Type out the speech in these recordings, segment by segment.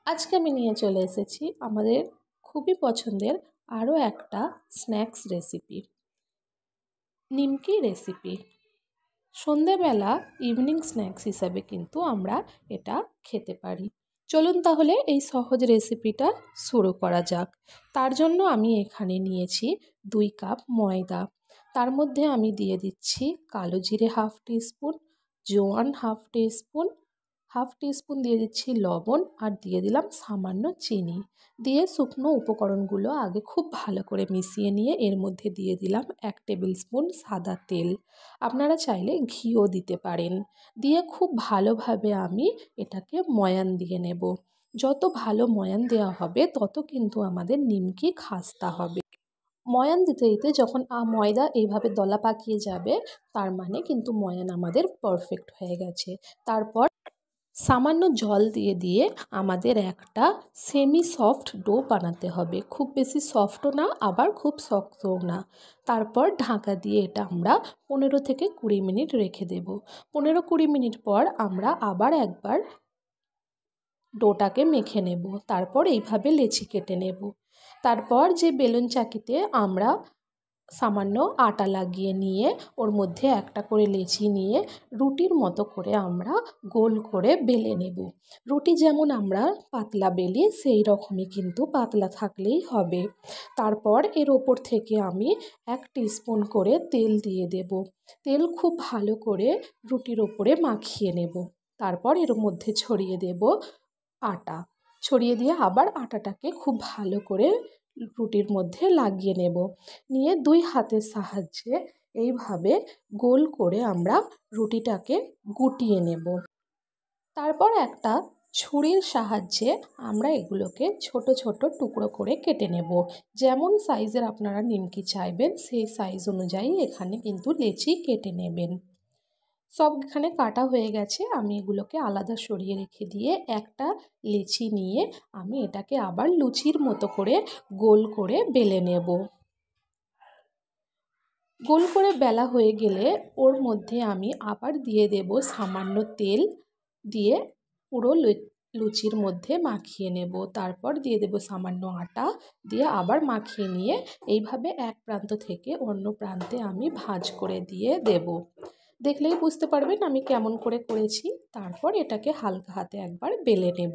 আজকে আমি নিয়ে চলে এসেছি আমাদের খুবই পছন্দের আরও একটা স্ন্যাক্স রেসিপি, নিমকি রেসিপি। সন্ধেবেলা ইভিনিং স্ন্যাক্স হিসাবে কিন্তু আমরা এটা খেতে পারি। চলুন তাহলে এই সহজ রেসিপিটা শুরু করা যাক। তার জন্য আমি এখানে নিয়েছি 2 কাপ ময়দা। তার মধ্যে আমি দিয়ে দিচ্ছি কালো জিরে হাফ টিস্পুন, জোয়ান হাফ টিস্পুন দিয়ে দিচ্ছি লবণ, আর দিয়ে দিলাম সামান্য চিনি। দিয়ে শুকনো উপকরণগুলো আগে খুব ভালো করে মিশিয়ে নিয়ে এর মধ্যে দিয়ে দিলাম 1 টেবিল স্পুন সাদা তেল। আপনারা চাইলে ঘিও দিতে পারেন। দিয়ে খুব ভালোভাবে আমি এটাকে ময়ান দিয়ে নেব। যত ভালো ময়ান দেওয়া হবে তত কিন্তু আমাদের নিমকি খাস্তা হবে। ময়ান দিতে দিতে যখন ময়দা এইভাবে দলা পাকিয়ে যাবে, তার মানে কিন্তু ময়ান আমাদের পারফেক্ট হয়ে গেছে। তারপর সামান্য জল দিয়ে দিয়ে আমাদের একটা সেমি সফট ডো বানাতে হবে। খুব বেশি সফটও না, আবার খুব শক্তও না। তারপর ঢাকা দিয়ে এটা আমরা 15 থেকে 20 মিনিট রেখে দেব। 15-20 মিনিট পর আমরা আবার একবার ডোটাকে মেখে নেব। তারপর এইভাবে লেচি কেটে নেব। তারপর যে বেলুন চাকিতে আমরা সামান্য আটা লাগিয়ে নিয়ে ওর মধ্যে একটা করে লেচি নিয়ে রুটির মতো করে আমরা গোল করে বেলে নেব। রুটি যেমন আমরা পাতলা বেলি সেই রকমই কিন্তু পাতলা থাকলেই হবে। তারপর এর ওপর থেকে আমি 1 টিস্পুন করে তেল দিয়ে দেব। তেল খুব ভালো করে রুটির ওপরে মাখিয়ে নেব। তারপর এর মধ্যে ছড়িয়ে দেব আটা। ছড়িয়ে দিয়ে আবার আটাটাকে খুব ভালো করে রুটির মধ্যে লাগিয়ে নেব। নিয়ে 2 হাতের সাহায্যে এইভাবে গোল করে আমরা রুটিটাকে গুটিয়ে নেব। তারপর একটা ছুরির সাহায্যে আমরা এগুলোকে ছোট ছোট টুকরো করে কেটে নেব। যেমন সাইজের আপনারা নিমকি চাইবেন সেই সাইজ অনুযায়ী এখানে কিন্তু লেচি কেটে নেবেন। সব এখানে কাটা হয়ে গেছে। আমি এগুলোকে আলাদা সরিয়ে রেখে দিয়ে একটা লেচি নিয়ে আমি এটাকে আবার লুচির মতো করে গোল করে বেলে নেব। গোল করে বেলা হয়ে গেলে ওর মধ্যে আমি আবার দিয়ে দেব সামান্য তেল, দিয়ে পুরো লুচির মধ্যে মাখিয়ে নেব। তারপর দিয়ে দেব সামান্য আটা, দিয়ে আবার মাখিয়ে নিয়ে এইভাবে এক প্রান্ত থেকে অন্য প্রান্তে আমি ভাঁজ করে দিয়ে দেব। দেখলেই বুঝতে পারবেন আমি কেমন করে করেছি। তারপর এটাকে হালকা হাতে একবার বেলে নেব।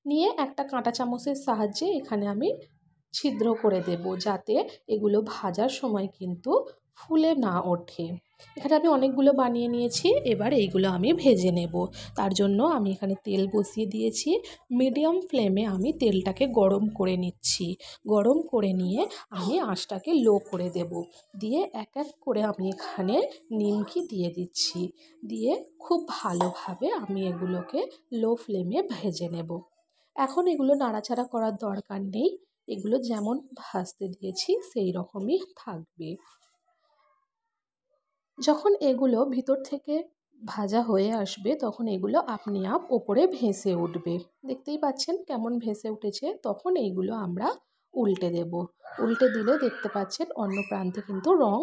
নিয়ে একটা কাঁটা চামচের সাহায্যে এখানে আমি ছিদ্র করে দেব, যাতে এগুলো ভাজার সময় কিন্তু ফুলে না ওঠে। এখানে আমি অনেকগুলো বানিয়ে নিয়েছি। এবার এইগুলো আমি ভেজে নেব। তার জন্য আমি এখানে তেল বসিয়ে দিয়েছি। মিডিয়াম ফ্লেমে আমি তেলটাকে গরম করে নিচ্ছি। গরম করে নিয়ে আমি আঁচটাকে লো করে দেব। দিয়ে এক এক করে আমি এখানে নিমকি দিয়ে দিচ্ছি। দিয়ে খুব ভালোভাবে আমি এগুলোকে লো ফ্লেমে ভেজে নেব। এখন এগুলো নাড়াচাড়া করার দরকার নেই। এগুলো যেমন ভাজতে দিয়েছি সেই রকমই থাকবে। যখন এগুলো ভিতর থেকে ভাজা হয়ে আসবে তখন এগুলো আপনি আপ ওপরে ভেসে উঠবে। দেখতেই পাচ্ছেন কেমন ভেসে উঠেছে। তখন এইগুলো আমরা উল্টে দেব। উল্টে দিলে দেখতে পাচ্ছেন অন্য প্রান্তে কিন্তু রং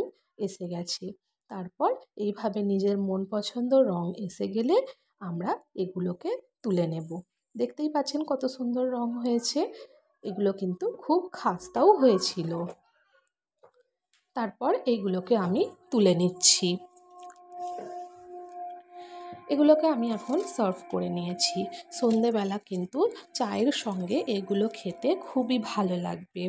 এসে গেছে। তারপর এইভাবে নিজের মন পছন্দ রং এসে গেলে আমরা এগুলোকে তুলে নেব। দেখতেই পাচ্ছেন কত সুন্দর রং হয়েছে। এগুলো কিন্তু খুব খাস্তাও হয়েছিল। তারপর এইগুলোকে আমি তুলে নিচ্ছি। এগুলোকে আমি এখন সার্ভ করে নিয়েছি। সন্ধেবেলা কিন্তু চায়ের সঙ্গে এগুলো খেতে খুবই ভালো লাগবে।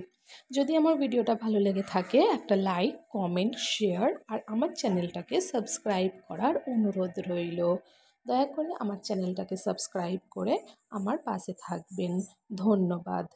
যদি আমার ভিডিওটা ভালো লেগে থাকে একটা লাইক, কমেন্ট, শেয়ার আর আমার চ্যানেলটাকে সাবস্ক্রাইব করার অনুরোধ রইল। দয়া করে আমার চ্যানেলটাকে সাবস্ক্রাইব করে আমার পাশে থাকবেন। ধন্যবাদ।